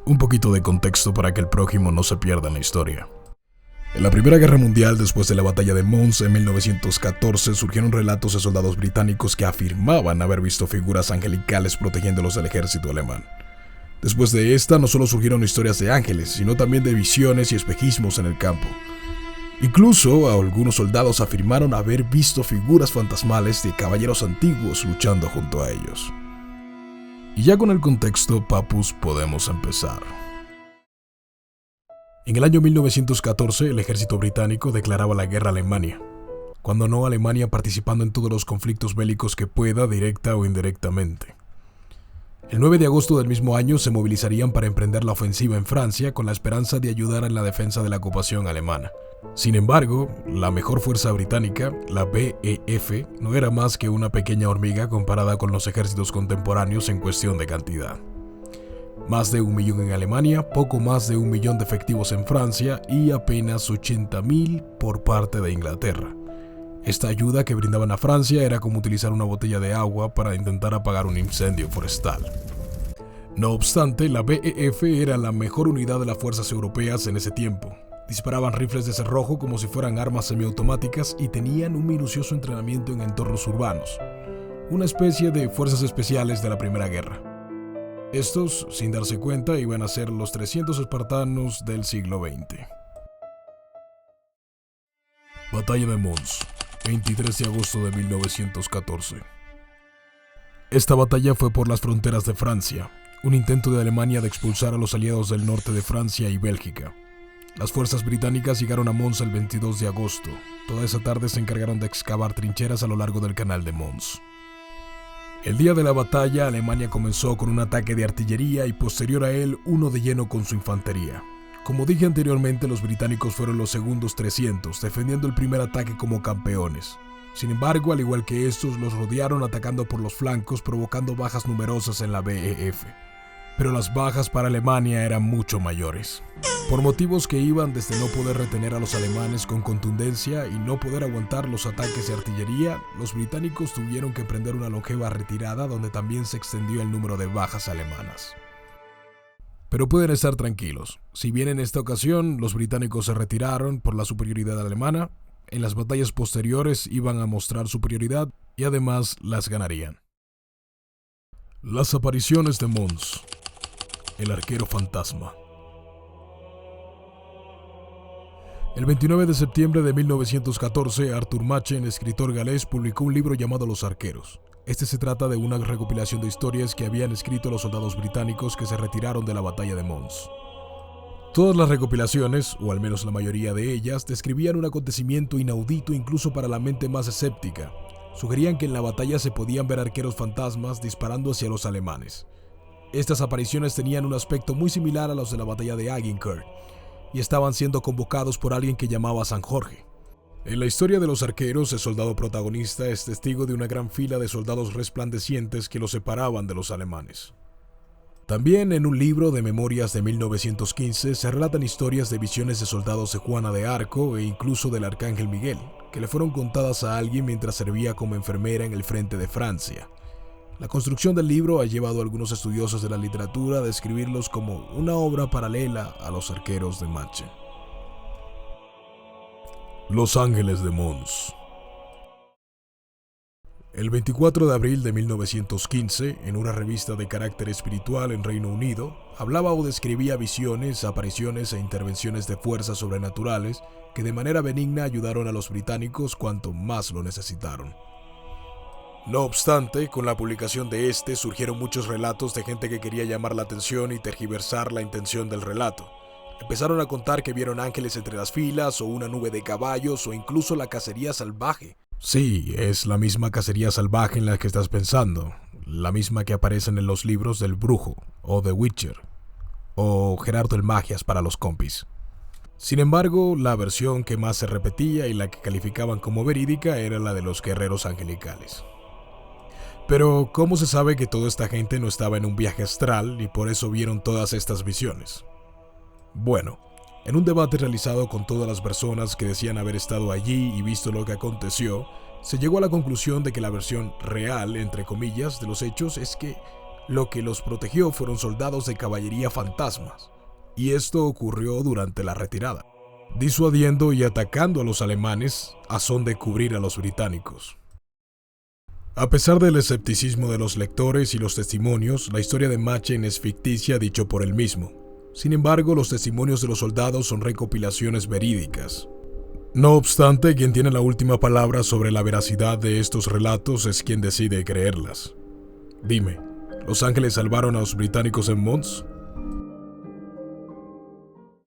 Un poquito de contexto para que el prójimo no se pierda en la historia. En la Primera Guerra Mundial, después de la batalla de Mons en 1914, surgieron relatos de soldados británicos que afirmaban haber visto figuras angelicales protegiéndolos del ejército alemán. Después de esta, no solo surgieron historias de ángeles, sino también de visiones y espejismos en el campo. Incluso algunos soldados afirmaron haber visto figuras fantasmales de caballeros antiguos luchando junto a ellos. Y ya con el contexto, papus, podemos empezar. En el año 1914, el ejército británico declaraba la guerra a Alemania, cuando no Alemania participando en todos los conflictos bélicos que pueda, directa o indirectamente. El 9 de agosto del mismo año se movilizarían para emprender la ofensiva en Francia con la esperanza de ayudar en la defensa de la ocupación alemana. Sin embargo, la mejor fuerza británica, la BEF, no era más que una pequeña hormiga comparada con los ejércitos contemporáneos en cuestión de cantidad. Más de 1 millón en Alemania, poco más de 1 millón de efectivos en Francia y apenas 80.000 por parte de Inglaterra. Esta ayuda que brindaban a Francia era como utilizar una botella de agua para intentar apagar un incendio forestal. No obstante, la BEF era la mejor unidad de las fuerzas europeas en ese tiempo. Disparaban rifles de cerrojo como si fueran armas semiautomáticas y tenían un minucioso entrenamiento en entornos urbanos, una especie de fuerzas especiales de la Primera Guerra. Estos, sin darse cuenta, iban a ser los 300 espartanos del siglo XX. Batalla de Mons, 23 de agosto de 1914. Esta batalla fue por las fronteras de Francia, un intento de Alemania de expulsar a los aliados del norte de Francia y Bélgica. Las fuerzas británicas llegaron a Mons el 22 de agosto. Toda esa tarde se encargaron de excavar trincheras a lo largo del canal de Mons. El día de la batalla, Alemania comenzó con un ataque de artillería y posterior a él, uno de lleno con su infantería. Como dije anteriormente, los británicos fueron los segundos 300, defendiendo el primer ataque como campeones. Sin embargo, al igual que estos, los rodearon atacando por los flancos, provocando bajas numerosas en la BEF. Pero las bajas para Alemania eran mucho mayores. Por motivos que iban desde no poder retener a los alemanes con contundencia y no poder aguantar los ataques de artillería, los británicos tuvieron que emprender una longeva retirada donde también se extendió el número de bajas alemanas. Pero pueden estar tranquilos, si bien en esta ocasión los británicos se retiraron por la superioridad alemana, en las batallas posteriores iban a mostrar superioridad y además las ganarían. Las apariciones de Mons. El arquero fantasma. El 29 de septiembre de 1914, Arthur Machen, escritor galés, publicó un libro llamado Los Arqueros. Este se trata de una recopilación de historias que habían escrito los soldados británicos que se retiraron de la batalla de Mons. Todas las recopilaciones, o al menos la mayoría de ellas, describían un acontecimiento inaudito incluso para la mente más escéptica. Sugerían que en la batalla se podían ver arqueros fantasmas disparando hacia los alemanes. Estas apariciones tenían un aspecto muy similar a los de la batalla de Agincourt y estaban siendo convocados por alguien que llamaba San Jorge. En la historia de los arqueros, el soldado protagonista es testigo de una gran fila de soldados resplandecientes que los separaban de los alemanes. También en un libro de memorias de 1915 se relatan historias de visiones de soldados de Juana de Arco e incluso del arcángel Miguel, que le fueron contadas a alguien mientras servía como enfermera en el frente de Francia. La construcción del libro ha llevado a algunos estudiosos de la literatura a describirlos como una obra paralela a los arqueros de Machen. Los Ángeles de Mons. El 24 de abril de 1915, en una revista de carácter espiritual en Reino Unido, hablaba o describía visiones, apariciones e intervenciones de fuerzas sobrenaturales que de manera benigna ayudaron a los británicos cuanto más lo necesitaron. No obstante, con la publicación de este surgieron muchos relatos de gente que quería llamar la atención y tergiversar la intención del relato. Empezaron a contar que vieron ángeles entre las filas o una nube de caballos o incluso la cacería salvaje. Sí, es la misma cacería salvaje en la que estás pensando, la misma que aparecen en los libros del Brujo o The Witcher o Gerardo el Magias para los compis. Sin embargo, la versión que más se repetía y la que calificaban como verídica era la de los guerreros angelicales. Pero, ¿cómo se sabe que toda esta gente no estaba en un viaje astral y por eso vieron todas estas visiones? Bueno, en un debate realizado con todas las personas que decían haber estado allí y visto lo que aconteció, se llegó a la conclusión de que la versión real, entre comillas, de los hechos es que Lo que los protegió fueron soldados de caballería fantasmas, y esto ocurrió durante la retirada, disuadiendo y atacando a los alemanes a son de cubrir a los británicos. A pesar del escepticismo de los lectores y los testimonios, la historia de Machen es ficticia dicho por él mismo. Sin embargo, los testimonios de los soldados son recopilaciones verídicas. No obstante, quien tiene la última palabra sobre la veracidad de estos relatos es quien decide creerlas. Dime, ¿los ángeles salvaron a los británicos en Mons?